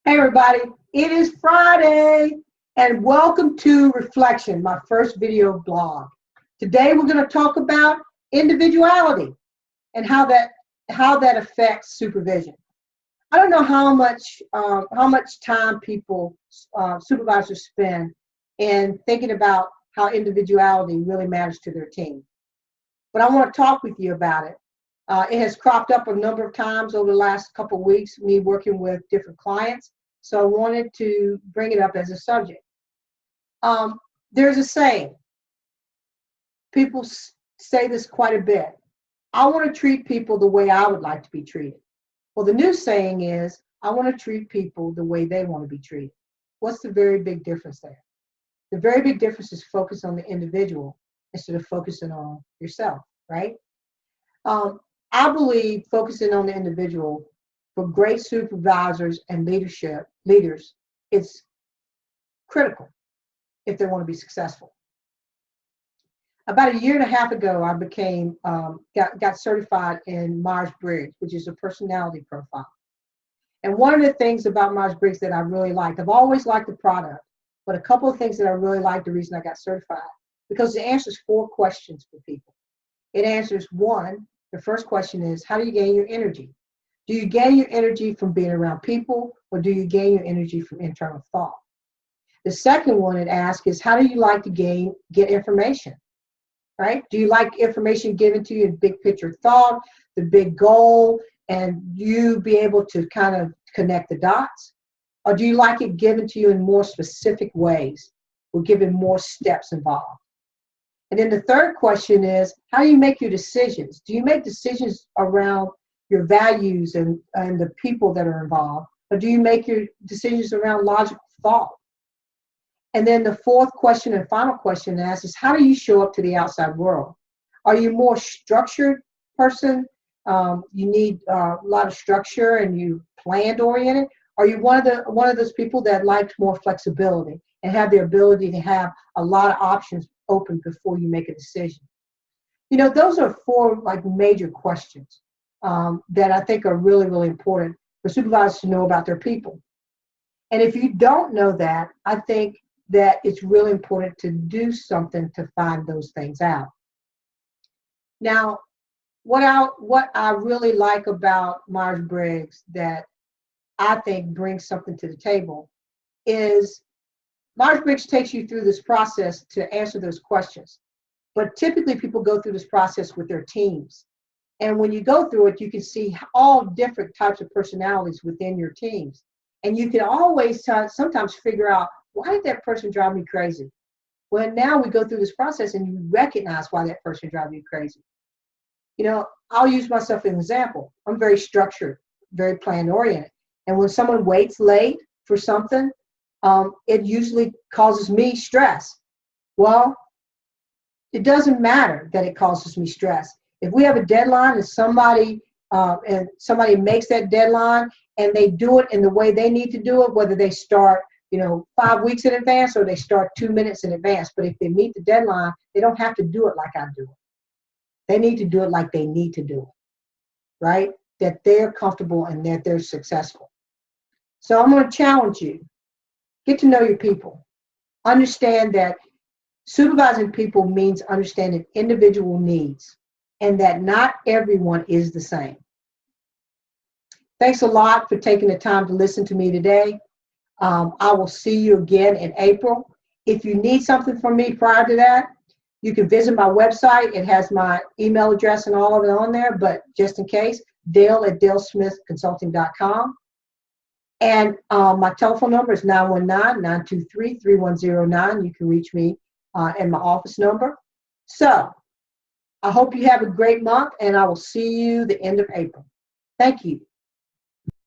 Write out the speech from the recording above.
Hey everybody, it is Friday and welcome to Reflection, my first video blog. Today we're going to talk about individuality and how that affects supervision. I don't know how much time people, supervisors spend in thinking about how individuality really matters to their team. But I want to talk with you about it. It has cropped up a number of times over the last couple of weeks, me working with different clients. So I wanted to bring it up as a subject. There's a saying, people say this quite a bit. I want to treat people the way I would like to be treated. Well, the new saying is, I want to treat people the way they want to be treated. What's the very big difference there? The very big difference is focus on the individual instead of focusing on yourself, right? I believe focusing on the individual for great supervisors and leaders is critical if they want to be successful. About a year and a half ago, I got certified in Myers-Briggs, which is a personality profile. And one of the things about Myers-Briggs that I really liked, I've always liked the product, but a couple of things that I really liked, the reason I got certified, because it answers 4 questions for people. It answers one. The first question is, how do you gain your energy? Do you gain your energy from being around people, or do you gain your energy from internal thought? The second one it asks is, how do you like to get information? Right? Do you like information given to you in big picture thought, the big goal, and you be able to kind of connect the dots? Or do you like it given to you in more specific ways, or given more steps involved? And then the third question is, how do you make your decisions? Do you make decisions around your values and the people that are involved? Or do you make your decisions around logical thought? And then the fourth question and final question asks is, how do you show up to the outside world? Are you a more structured person? You need a lot of structure and you planned oriented? Are you one of those people that likes more flexibility and have the ability to have a lot of options open before you make a decision? You know, those are 4 major questions that I think are really, really important for supervisors to know about their people. And if you don't know that, I think that it's really important to do something to find those things out. Now, what I really like about Myers-Briggs that I think brings something to the table is Myers-Briggs takes you through this process to answer those questions. But typically people go through this process with their teams. And when you go through it, you can see all different types of personalities within your teams. And you can always sometimes figure out, why did that person drive me crazy? Well, now we go through this process and you recognize why that person drives you crazy. You know, I'll use myself as an example. I'm very structured, very plan oriented. And when someone waits late for something, it usually causes me stress. Well, it doesn't matter that it causes me stress. If we have a deadline and somebody makes that deadline and they do it in the way they need to do it, whether they start 5 weeks in advance or they start 2 minutes in advance, but if they meet the deadline, they don't have to do it like I do it. They need to do it like they need to do it, right? That they're comfortable and that they're successful. So I'm going to challenge you. Get to know your people. Understand that supervising people means understanding individual needs and that not everyone is the same. Thanks a lot for taking the time to listen to me today. I will see you again in April. If you need something from me prior to that, you can visit my website. It has my email address and all of it on there, but just in case, dale@dalesmithconsulting.com. And my telephone number is 919-923-3109. You can reach me at my office number. So I hope you have a great month, and I will see you the end of April. Thank you.